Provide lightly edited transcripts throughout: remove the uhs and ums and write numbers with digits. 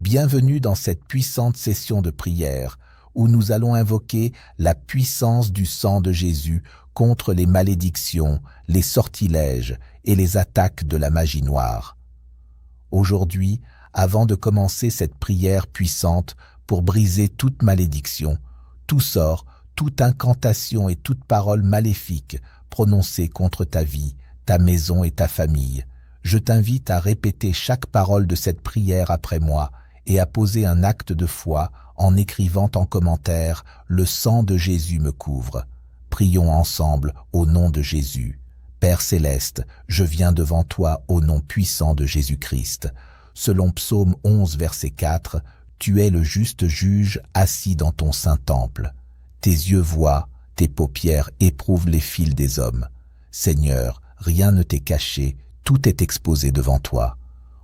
Bienvenue dans cette puissante session de prière où nous allons invoquer la puissance du sang de Jésus contre les malédictions, les sortilèges et les attaques de la magie noire. Aujourd'hui, avant de commencer cette prière puissante pour briser toute malédiction, tout sort, toute incantation et toute parole maléfique prononcée contre ta vie, ta maison et ta famille, je t'invite à répéter chaque parole de cette prière après moi et à poser un acte de foi en écrivant en commentaire « Le sang de Jésus me couvre ». Prions ensemble au nom de Jésus. Père céleste, je viens devant toi au nom puissant de Jésus-Christ. Selon Psaume 11, verset 4, « Tu es le juste juge assis dans ton saint temple. Tes yeux voient, tes paupières éprouvent les fils des hommes. Seigneur, rien ne t'est caché, tout est exposé devant toi.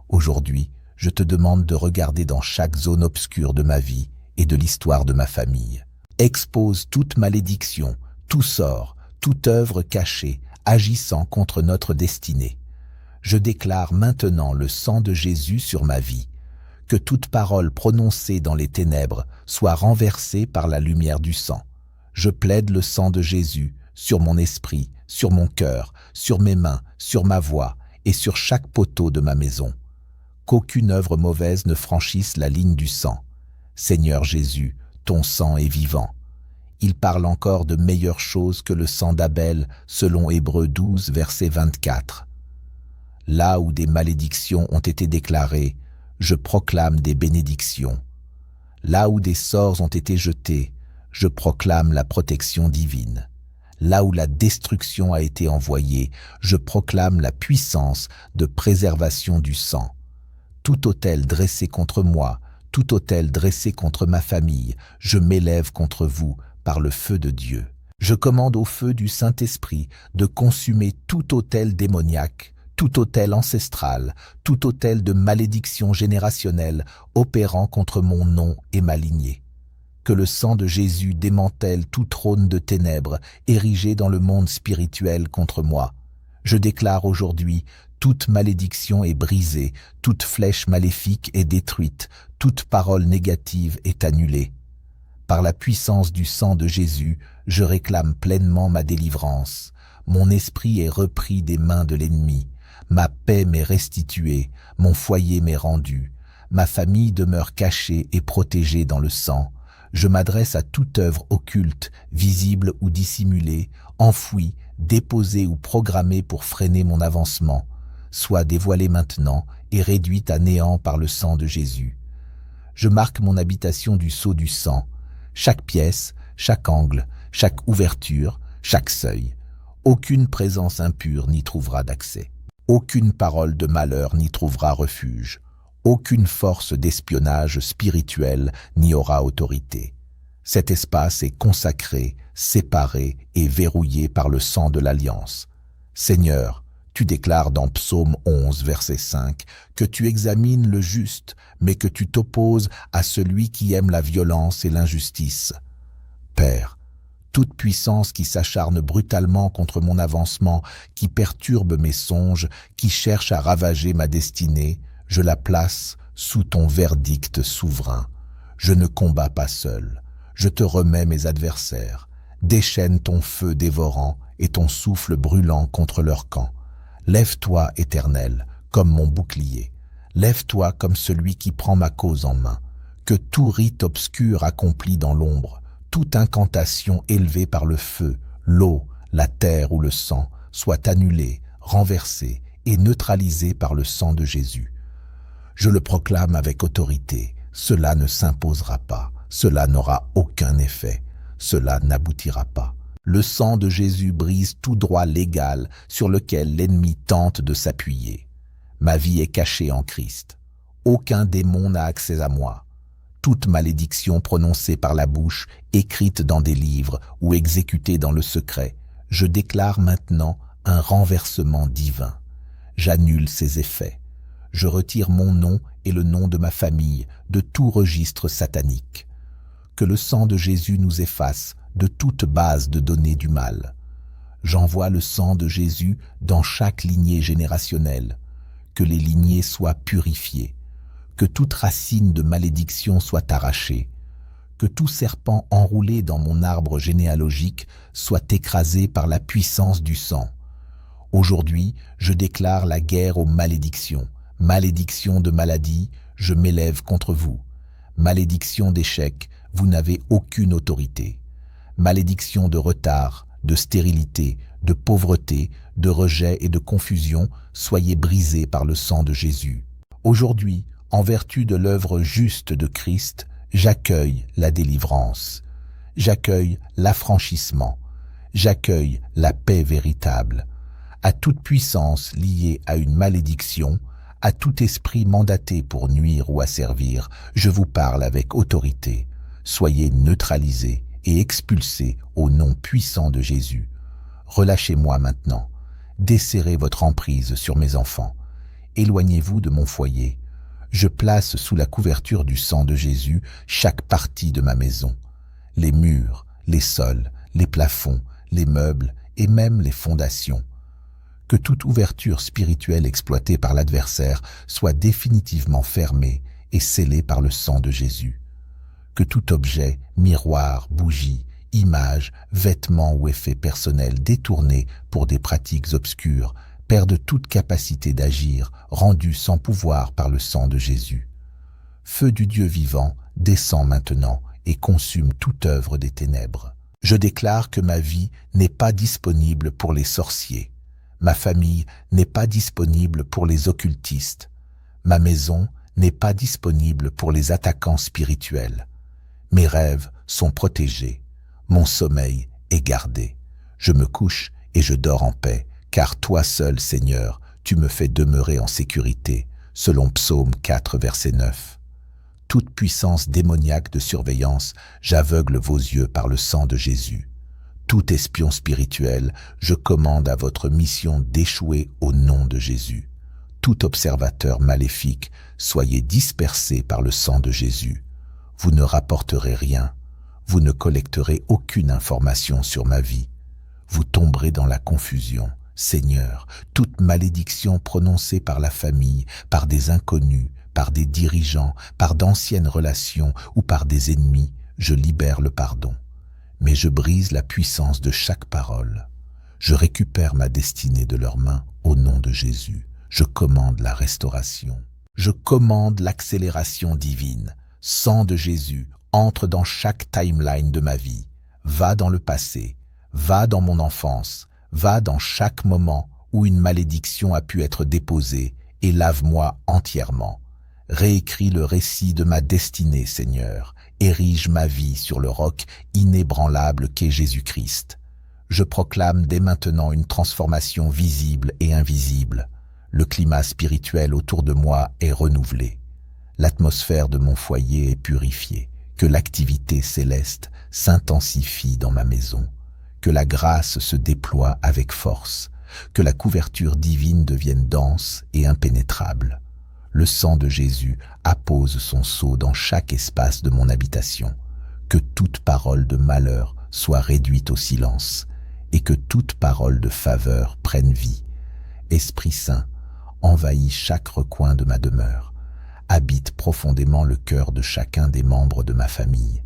Aujourd'hui, je te demande de regarder dans chaque zone obscure de ma vie et de l'histoire de ma famille. Expose toute malédiction, tout sort, toute œuvre cachée, agissant contre notre destinée. Je déclare maintenant le sang de Jésus sur ma vie. Que toute parole prononcée dans les ténèbres soit renversée par la lumière du sang. Je plaide le sang de Jésus sur mon esprit, sur mon cœur, sur mes mains, sur ma voix et sur chaque poteau de ma maison. Qu'aucune œuvre mauvaise ne franchisse la ligne du sang. Seigneur Jésus, ton sang est vivant. Il parle encore de meilleures choses que le sang d'Abel, selon Hébreux 12, verset 24. Là où des malédictions ont été déclarées, je proclame des bénédictions. Là où des sorts ont été jetés, je proclame la protection divine. Là où la destruction a été envoyée, je proclame la puissance de préservation du sang. Tout autel dressé contre moi, tout autel dressé contre ma famille, je m'élève contre vous par le feu de Dieu. Je commande au feu du Saint-Esprit de consumer tout autel démoniaque, tout autel ancestral, tout autel de malédiction générationnelle opérant contre mon nom et ma lignée. Que le sang de Jésus démantèle tout trône de ténèbres érigé dans le monde spirituel contre moi. Je déclare aujourd'hui, toute malédiction est brisée, toute flèche maléfique est détruite, toute parole négative est annulée. Par la puissance du sang de Jésus, je réclame pleinement ma délivrance. Mon esprit est repris des mains de l'ennemi. Ma paix m'est restituée, mon foyer m'est rendu. Ma famille demeure cachée et protégée dans le sang. Je m'adresse à toute œuvre occulte, visible ou dissimulée, enfouie, déposée ou programmée pour freiner mon avancement, soit dévoilée maintenant et réduite à néant par le sang de Jésus. Je marque mon habitation du sceau du sang, chaque pièce, chaque angle, chaque ouverture, chaque seuil. Aucune présence impure n'y trouvera d'accès. Aucune parole de malheur n'y trouvera refuge. Aucune force d'espionnage spirituel n'y aura autorité. Cet espace est consacré, séparé et verrouillé par le sang de l'Alliance. Seigneur, tu déclares dans Psaume 11, verset 5, que tu examines le juste, mais que tu t'opposes à celui qui aime la violence et l'injustice. Père, toute puissance qui s'acharne brutalement contre mon avancement, qui perturbe mes songes, qui cherche à ravager ma destinée, je la place sous ton verdict souverain. Je ne combats pas seul. Je te remets mes adversaires. Déchaîne ton feu dévorant et ton souffle brûlant contre leur camp. Lève-toi, Éternel, comme mon bouclier. Lève-toi comme celui qui prend ma cause en main. Que tout rite obscur accompli dans l'ombre, toute incantation élevée par le feu, l'eau, la terre ou le sang, soit annulée, renversée et neutralisée par le sang de Jésus. Je le proclame avec autorité, cela ne s'imposera pas, cela n'aura aucun effet, cela n'aboutira pas. Le sang de Jésus brise tout droit légal sur lequel l'ennemi tente de s'appuyer. Ma vie est cachée en Christ. Aucun démon n'a accès à moi. Toute malédiction prononcée par la bouche, écrite dans des livres ou exécutée dans le secret, je déclare maintenant un renversement divin. J'annule ses effets. Je retire mon nom et le nom de ma famille de tout registre satanique. Que le sang de Jésus nous efface de toute base de données du mal. J'envoie le sang de Jésus dans chaque lignée générationnelle. Que les lignées soient purifiées. que toute racine de malédiction soit arrachée, que tout serpent enroulé dans mon arbre généalogique soit écrasé par la puissance du sang. Aujourd'hui, je déclare la guerre aux malédictions. Malédiction de maladie, je m'élève contre vous. Malédiction d'échec, vous n'avez aucune autorité. Malédiction de retard, de stérilité, de pauvreté, de rejet et de confusion, soyez brisés par le sang de Jésus. Aujourd'hui, en vertu de l'œuvre juste de Christ, j'accueille la délivrance. J'accueille l'affranchissement. J'accueille la paix véritable. À toute puissance liée à une malédiction, à tout esprit mandaté pour nuire ou asservir, je vous parle avec autorité. Soyez neutralisés et expulsés au nom puissant de Jésus. Relâchez-moi maintenant. Desserrez votre emprise sur mes enfants. Éloignez-vous de mon foyer. Je place sous la couverture du sang de Jésus chaque partie de ma maison. Les murs, les sols, les plafonds, les meubles et même les fondations. Que toute ouverture spirituelle exploitée par l'adversaire soit définitivement fermée et scellée par le sang de Jésus. Que tout objet, miroir, bougie, image, vêtement ou effet personnel détourné pour des pratiques obscures perde toute capacité d'agir, rendu sans pouvoir par le sang de Jésus. Feu du Dieu vivant, descend maintenant et consume toute œuvre des ténèbres. Je déclare que ma vie n'est pas disponible pour les sorciers. Ma famille n'est pas disponible pour les occultistes. Ma maison n'est pas disponible pour les attaquants spirituels. Mes rêves sont protégés. Mon sommeil est gardé. Je me couche et je dors en paix, car toi seul, Seigneur, tu me fais demeurer en sécurité, selon Psaume 4, verset 9. Toute puissance démoniaque de surveillance, j'aveugle vos yeux par le sang de Jésus. Tout espion spirituel, je commande à votre mission d'échouer au nom de Jésus. Tout observateur maléfique, soyez dispersé par le sang de Jésus. Vous ne rapporterez rien. Vous ne collecterez aucune information sur ma vie. Vous tomberez dans la confusion. Seigneur, toute malédiction prononcée par la famille, par des inconnus, par des dirigeants, par d'anciennes relations ou par des ennemis, je libère le pardon. Mais je brise la puissance de chaque parole. Je récupère ma destinée de leurs mains au nom de Jésus. Je commande la restauration. Je commande l'accélération divine. Sang de Jésus, entre dans chaque timeline de ma vie. Va dans le passé, va dans mon enfance, va dans chaque moment où une malédiction a pu être déposée et lave-moi entièrement. Réécris le récit de ma destinée, Seigneur. Érige ma vie sur le roc inébranlable qu'est Jésus-Christ. Je proclame dès maintenant une transformation visible et invisible. Le climat spirituel autour de moi est renouvelé. L'atmosphère de mon foyer est purifiée. Que l'activité céleste s'intensifie dans ma maison. Que la grâce se déploie avec force. Que la couverture divine devienne dense et impénétrable. Le sang de Jésus appose son sceau dans chaque espace de mon habitation. Que toute parole de malheur soit réduite au silence et que toute parole de faveur prenne vie. Esprit Saint, envahis chaque recoin de ma demeure. Habite profondément le cœur de chacun des membres de ma famille.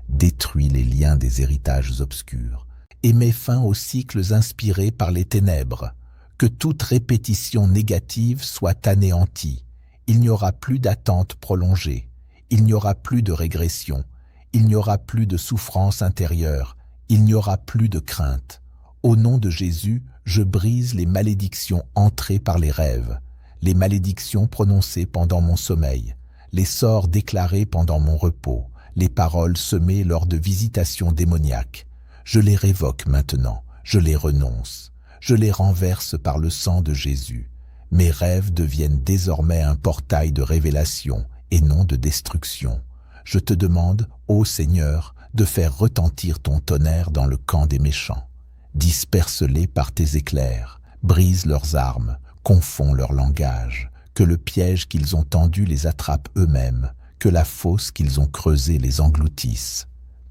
Détruis les liens des héritages obscurs et mets fin aux cycles inspirés par les ténèbres. Que toute répétition négative soit anéantie. Il n'y aura plus d'attente prolongée, il n'y aura plus de régression, il n'y aura plus de souffrance intérieure, il n'y aura plus de crainte. Au nom de Jésus, je brise les malédictions entrées par les rêves, les malédictions prononcées pendant mon sommeil, les sorts déclarés pendant mon repos, les paroles semées lors de visitations démoniaques. Je les révoque maintenant, je les renonce, je les renverse par le sang de Jésus. Mes rêves deviennent désormais un portail de révélation et non de destruction. Je te demande, ô Seigneur, de faire retentir ton tonnerre dans le camp des méchants. Disperse-les par tes éclairs, brise leurs armes, confonds leur langage, que le piège qu'ils ont tendu les attrape eux-mêmes, que la fosse qu'ils ont creusée les engloutisse.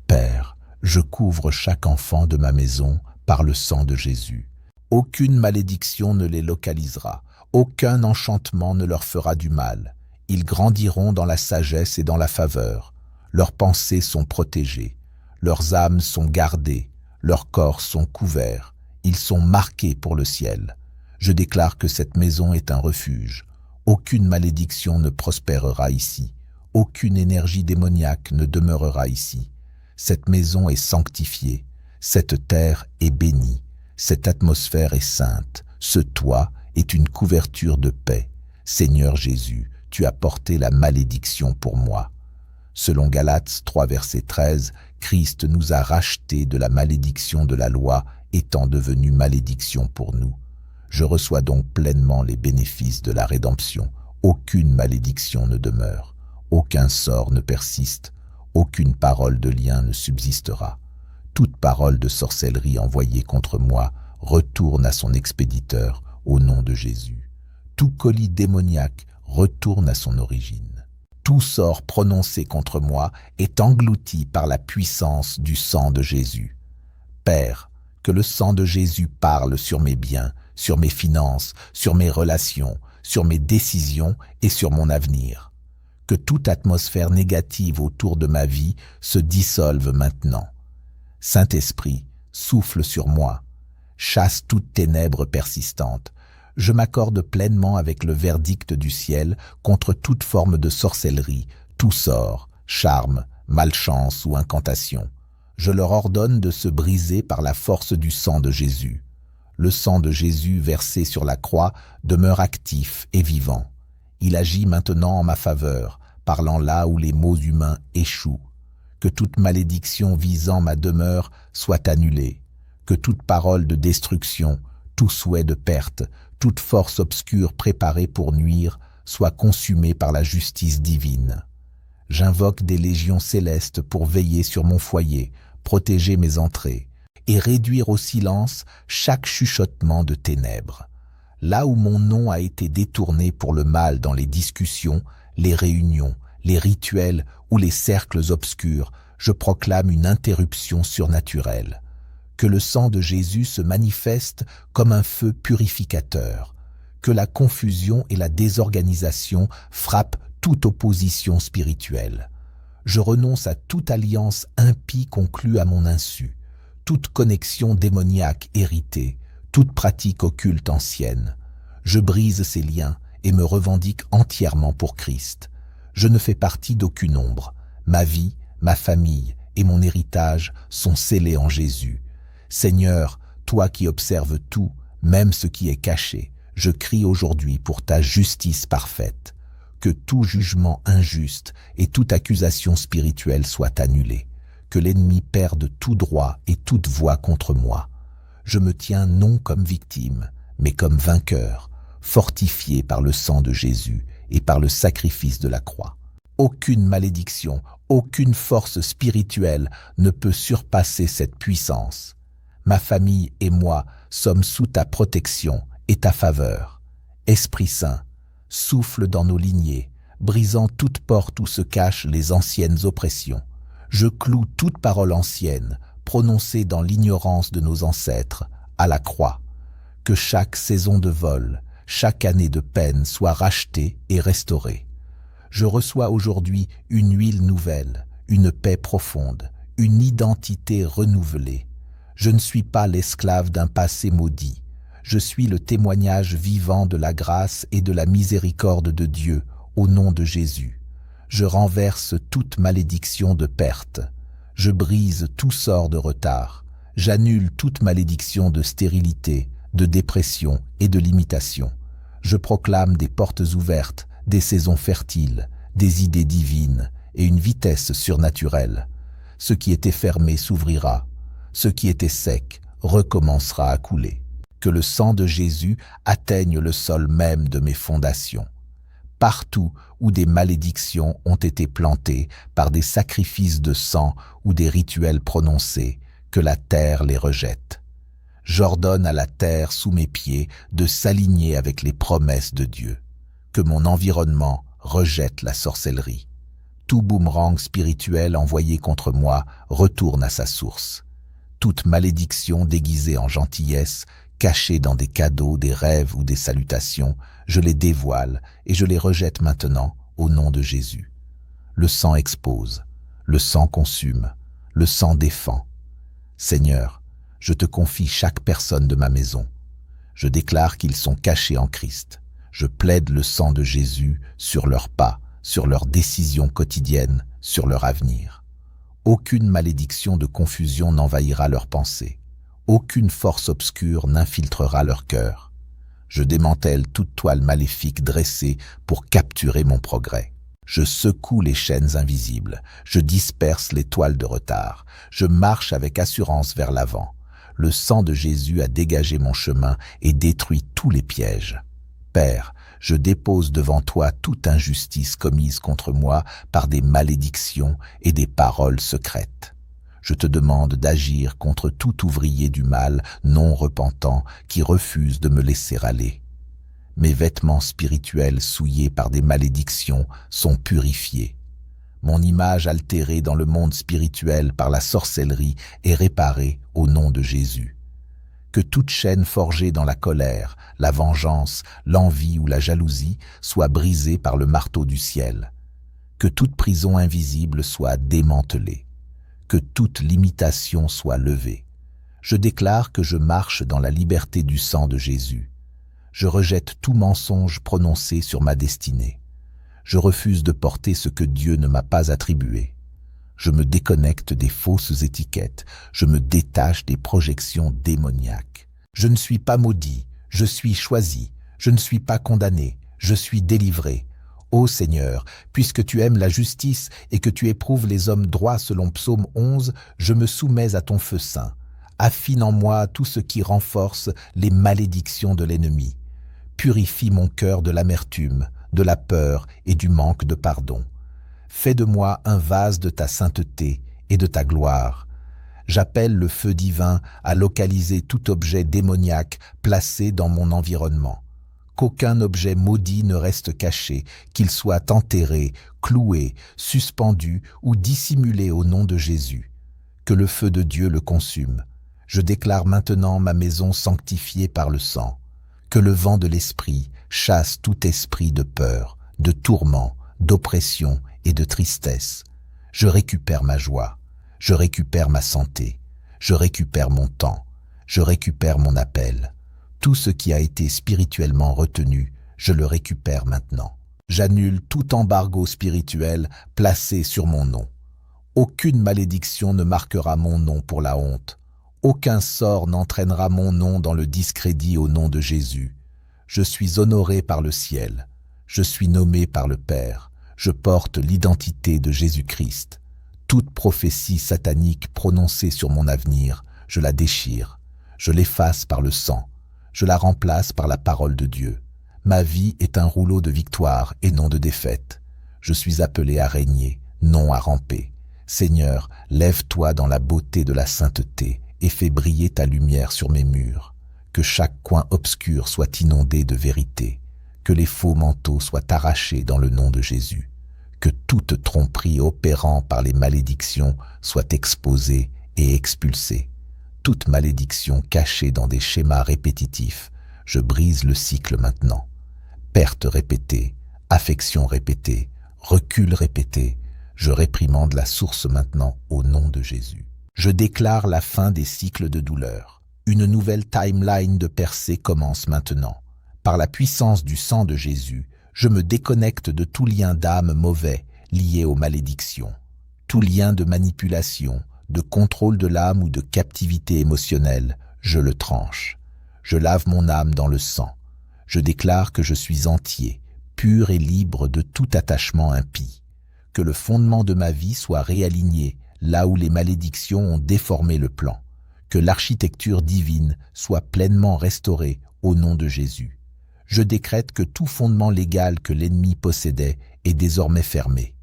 Père, je couvre chaque enfant de ma maison par le sang de Jésus. Aucune malédiction ne les localisera. Aucun enchantement ne leur fera du mal. Ils grandiront dans la sagesse et dans la faveur. Leurs pensées sont protégées. Leurs âmes sont gardées. Leurs corps sont couverts. Ils sont marqués pour le ciel. Je déclare que cette maison est un refuge. Aucune malédiction ne prospérera ici. Aucune énergie démoniaque ne demeurera ici. Cette maison est sanctifiée. Cette terre est bénie. Cette atmosphère est sainte. Ce toit est une couverture de paix. Seigneur Jésus, tu as porté la malédiction pour moi. Selon Galates 3, verset 13, Christ nous a rachetés de la malédiction de la loi, étant devenu malédiction pour nous. Je reçois donc pleinement les bénéfices de la rédemption. Aucune malédiction ne demeure. Aucun sort ne persiste. Aucune parole de lien ne subsistera. Toute parole de sorcellerie envoyée contre moi retourne à son expéditeur au nom de Jésus. Tout colis démoniaque retourne à son origine. Tout sort prononcé contre moi est englouti par la puissance du sang de Jésus. Père, que le sang de Jésus parle sur mes biens, sur mes finances, sur mes relations, sur mes décisions et sur mon avenir. Que toute atmosphère négative autour de ma vie se dissolve maintenant. Saint-Esprit, souffle sur moi. Chasse toute ténèbre persistante. Je m'accorde pleinement avec le verdict du ciel contre toute forme de sorcellerie, tout sort, charme, malchance ou incantation. Je leur ordonne de se briser par la force du sang de Jésus. Le sang de Jésus versé sur la croix demeure actif et vivant. Il agit maintenant en ma faveur, parlant là où les mots humains échouent. Que toute malédiction visant ma demeure soit annulée. Que toute parole de destruction, tout souhait de perte, toute force obscure préparée pour nuire soit consumée par la justice divine. J'invoque des légions célestes pour veiller sur mon foyer, protéger mes entrées et réduire au silence chaque chuchotement de ténèbres. Là où mon nom a été détourné pour le mal dans les discussions, les réunions, les rituels ou les cercles obscurs, je proclame une interruption surnaturelle. Que le sang de Jésus se manifeste comme un feu purificateur. Que la confusion et la désorganisation frappent toute opposition spirituelle. Je renonce à toute alliance impie conclue à mon insu, toute connexion démoniaque héritée, toute pratique occulte ancienne. Je brise ces liens et me revendique entièrement pour Christ. Je ne fais partie d'aucune ombre. Ma vie, ma famille et mon héritage sont scellés en Jésus. Seigneur, toi qui observes tout, même ce qui est caché, je crie aujourd'hui pour ta justice parfaite. Que tout jugement injuste et toute accusation spirituelle soit annulée. Que l'ennemi perde tout droit et toute voix contre moi. Je me tiens non comme victime, mais comme vainqueur, fortifié par le sang de Jésus et par le sacrifice de la croix. Aucune malédiction, aucune force spirituelle ne peut surpasser cette puissance. Ma famille et moi sommes sous ta protection et ta faveur. Esprit Saint, souffle dans nos lignées, brisant toute porte où se cachent les anciennes oppressions. Je cloue toute parole ancienne, prononcée dans l'ignorance de nos ancêtres, à la croix. Que chaque saison de vol, chaque année de peine soit rachetée et restaurée. Je reçois aujourd'hui une huile nouvelle, une paix profonde, une identité renouvelée. Je ne suis pas l'esclave d'un passé maudit. Je suis le témoignage vivant de la grâce et de la miséricorde de Dieu, au nom de Jésus. Je renverse toute malédiction de perte. Je brise tout sort de retard. J'annule toute malédiction de stérilité, de dépression et de limitation. Je proclame des portes ouvertes, des saisons fertiles, des idées divines et une vitesse surnaturelle. Ce qui était fermé s'ouvrira. Ce qui était sec recommencera à couler. Que le sang de Jésus atteigne le sol même de mes fondations. Partout où des malédictions ont été plantées par des sacrifices de sang ou des rituels prononcés, que la terre les rejette. J'ordonne à la terre sous mes pieds de s'aligner avec les promesses de Dieu. Que mon environnement rejette la sorcellerie. Tout boomerang spirituel envoyé contre moi retourne à sa source. Toute malédiction déguisée en gentillesse, cachée dans des cadeaux, des rêves ou des salutations, je les dévoile et je les rejette maintenant au nom de Jésus. Le sang expose, le sang consume, le sang défend. Seigneur, je te confie chaque personne de ma maison. Je déclare qu'ils sont cachés en Christ. Je plaide le sang de Jésus sur leurs pas, sur leurs décisions quotidiennes, sur leur avenir. Aucune malédiction de confusion n'envahira leurs pensées. Aucune force obscure n'infiltrera leur cœur. Je démantèle toute toile maléfique dressée pour capturer mon progrès. Je secoue les chaînes invisibles, je disperse les toiles de retard, je marche avec assurance vers l'avant. Le sang de Jésus a dégagé mon chemin et détruit tous les pièges. Père, je dépose devant toi toute injustice commise contre moi par des malédictions et des paroles secrètes. Je te demande d'agir contre tout ouvrier du mal non repentant qui refuse de me laisser aller. Mes vêtements spirituels souillés par des malédictions sont purifiés. Mon image altérée dans le monde spirituel par la sorcellerie est réparée au nom de Jésus. Que toute chaîne forgée dans la colère, la vengeance, l'envie ou la jalousie soit brisée par le marteau du ciel. Que toute prison invisible soit démantelée. Que toute limitation soit levée. Je déclare que je marche dans la liberté du sang de Jésus. Je rejette tout mensonge prononcé sur ma destinée. Je refuse de porter ce que Dieu ne m'a pas attribué. Je me déconnecte des fausses étiquettes. Je me détache des projections démoniaques. Je ne suis pas maudit, je suis choisi. Je ne suis pas condamné, je suis délivré. Ô Seigneur, puisque tu aimes la justice et que tu éprouves les hommes droits selon Psaume 11, je me soumets à ton feu saint. Affine en moi tout ce qui renforce les malédictions de l'ennemi. Purifie mon cœur de l'amertume, de la peur et du manque de pardon. Fais de moi un vase de ta sainteté et de ta gloire. J'appelle le feu divin à localiser tout objet démoniaque placé dans mon environnement. Qu'aucun objet maudit ne reste caché, qu'il soit enterré, cloué, suspendu ou dissimulé au nom de Jésus. Que le feu de Dieu le consume. Je déclare maintenant ma maison sanctifiée par le sang. Que le vent de l'esprit chasse tout esprit de peur, de tourment, d'oppression et de tristesse. Je récupère ma joie, je récupère ma santé, je récupère mon temps, je récupère mon appel. Tout ce qui a été spirituellement retenu, je le récupère maintenant. J'annule tout embargo spirituel placé sur mon nom. Aucune malédiction ne marquera mon nom pour la honte. Aucun sort n'entraînera mon nom dans le discrédit au nom de Jésus. Je suis honoré par le ciel. Je suis nommé par le Père. Je porte l'identité de Jésus-Christ. Toute prophétie satanique prononcée sur mon avenir, je la déchire. Je l'efface par le sang. Je la remplace par la parole de Dieu. Ma vie est un rouleau de victoire et non de défaite. Je suis appelé à régner, non à ramper. Seigneur, lève-toi dans la beauté de la sainteté et fais briller ta lumière sur mes murs. Que chaque coin obscur soit inondé de vérité. Que les faux manteaux soient arrachés dans le nom de Jésus. Que toute tromperie opérant par les malédictions soit exposée et expulsée. Toute malédiction cachée dans des schémas répétitifs, je brise le cycle maintenant. Perte répétée, affection répétée, recul répété, je réprimande la source maintenant au nom de Jésus. Je déclare la fin des cycles de douleur. Une nouvelle timeline de percée commence maintenant. Par la puissance du sang de Jésus, je me déconnecte de tout lien d'âme mauvais lié aux malédictions. Tout lien de manipulation, de contrôle de l'âme ou de captivité émotionnelle, je le tranche. Je lave mon âme dans le sang. Je déclare que je suis entier, pur et libre de tout attachement impie. Que le fondement de ma vie soit réaligné là où les malédictions ont déformé le plan. Que l'architecture divine soit pleinement restaurée au nom de Jésus. Je décrète que tout fondement légal que l'ennemi possédait est désormais fermé.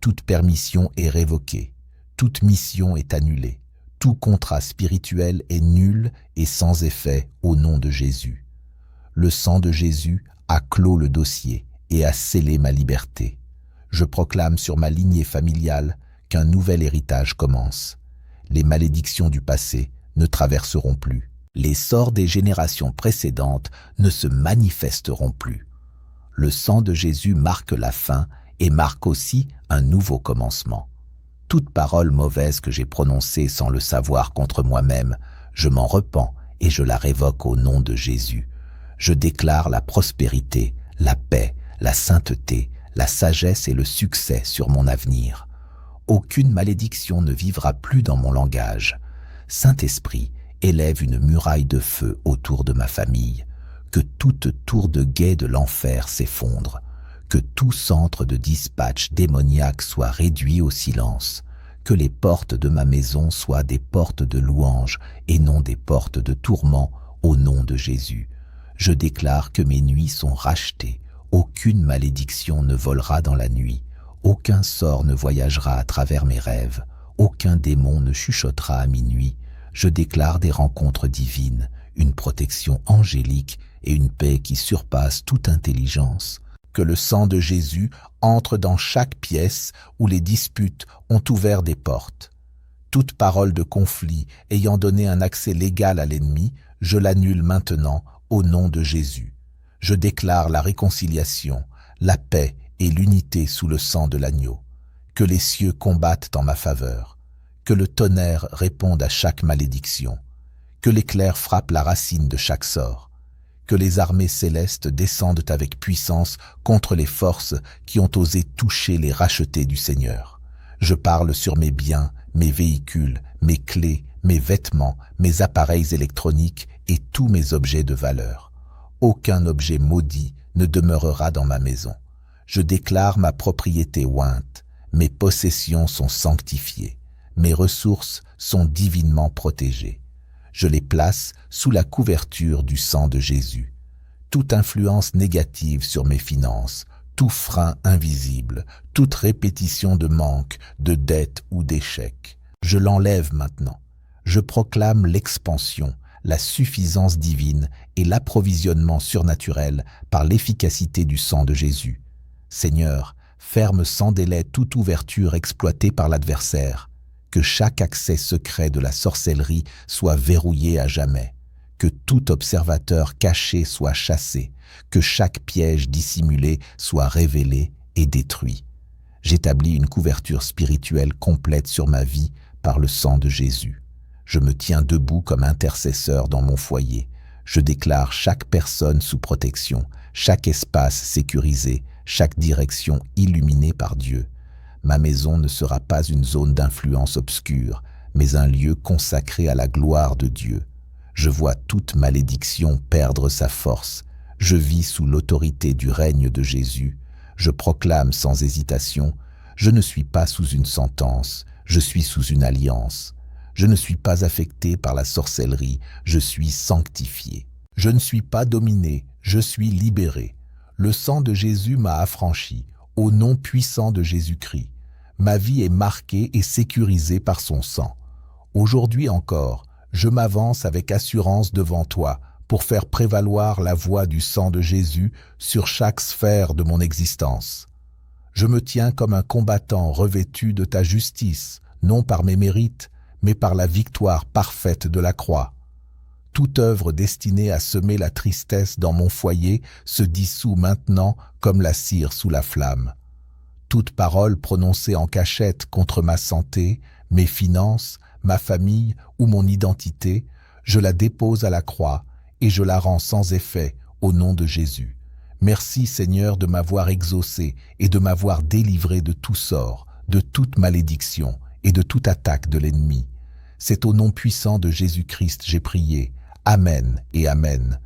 Toute permission est révoquée. Toute mission est annulée. Tout contrat spirituel est nul et sans effet au nom de Jésus. Le sang de Jésus a clos le dossier et a scellé ma liberté. Je proclame sur ma lignée familiale qu'un nouvel héritage commence. Les malédictions du passé ne traverseront plus. Les sorts des générations précédentes ne se manifesteront plus. Le sang de Jésus marque la fin et marque aussi un nouveau commencement. Toute parole mauvaise que j'ai prononcée sans le savoir contre moi-même, je m'en repens et je la révoque au nom de Jésus. Je déclare la prospérité, la paix, la sainteté, la sagesse et le succès sur mon avenir. Aucune malédiction ne vivra plus dans mon langage. Saint-Esprit, élève une muraille de feu autour de ma famille. Que toute tour de guet de l'enfer s'effondre. Que tout centre de dispatch démoniaque soit réduit au silence. Que les portes de ma maison soient des portes de louange et non des portes de tourment au nom de Jésus. Je déclare que mes nuits sont rachetées. Aucune malédiction ne volera dans la nuit. Aucun sort ne voyagera à travers mes rêves. Aucun démon ne chuchotera à minuit. Je déclare des rencontres divines, une protection angélique et une paix qui surpasse toute intelligence. Que le sang de Jésus entre dans chaque pièce où les disputes ont ouvert des portes. Toute parole de conflit ayant donné un accès légal à l'ennemi, je l'annule maintenant au nom de Jésus. Je déclare la réconciliation, la paix et l'unité sous le sang de l'agneau. Que les cieux combattent en ma faveur. Que le tonnerre réponde à chaque malédiction. Que l'éclair frappe la racine de chaque sort. Que les armées célestes descendent avec puissance contre les forces qui ont osé toucher les rachetés du Seigneur. Je parle sur mes biens, mes véhicules, mes clés, mes vêtements, mes appareils électroniques et tous mes objets de valeur. Aucun objet maudit ne demeurera dans ma maison. Je déclare ma propriété ointe. Mes possessions sont sanctifiées. Mes ressources sont divinement protégées. Je les place sous la couverture du sang de Jésus. Toute influence négative sur mes finances, tout frein invisible, toute répétition de manque, de dette ou d'échec, je l'enlève maintenant. Je proclame l'expansion, la suffisance divine et l'approvisionnement surnaturel par l'efficacité du sang de Jésus. Seigneur, ferme sans délai toute ouverture exploitée par l'adversaire. Que chaque accès secret de la sorcellerie soit verrouillé à jamais. Que tout observateur caché soit chassé. Que chaque piège dissimulé soit révélé et détruit. J'établis une couverture spirituelle complète sur ma vie par le sang de Jésus. Je me tiens debout comme intercesseur dans mon foyer. Je déclare chaque personne sous protection, chaque espace sécurisé, chaque direction illuminée par Dieu. Ma maison ne sera pas une zone d'influence obscure, mais un lieu consacré à la gloire de Dieu. Je vois toute malédiction perdre sa force. Je vis sous l'autorité du règne de Jésus. Je proclame sans hésitation, je ne suis pas sous une sentence, je suis sous une alliance. Je ne suis pas affecté par la sorcellerie, je suis sanctifié. Je ne suis pas dominé, je suis libéré. Le sang de Jésus m'a affranchi, au nom puissant de Jésus-Christ. Ma vie est marquée et sécurisée par son sang. Aujourd'hui encore, je m'avance avec assurance devant toi pour faire prévaloir la voix du sang de Jésus sur chaque sphère de mon existence. Je me tiens comme un combattant revêtu de ta justice, non par mes mérites, mais par la victoire parfaite de la croix. Toute œuvre destinée à semer la tristesse dans mon foyer se dissout maintenant comme la cire sous la flamme. Toute parole prononcée en cachette contre ma santé, mes finances, ma famille ou mon identité, je la dépose à la croix et je la rends sans effet au nom de Jésus. Merci Seigneur de m'avoir exaucé et de m'avoir délivré de tout sort, de toute malédiction et de toute attaque de l'ennemi. C'est au nom puissant de Jésus-Christ j'ai prié. Amen et Amen.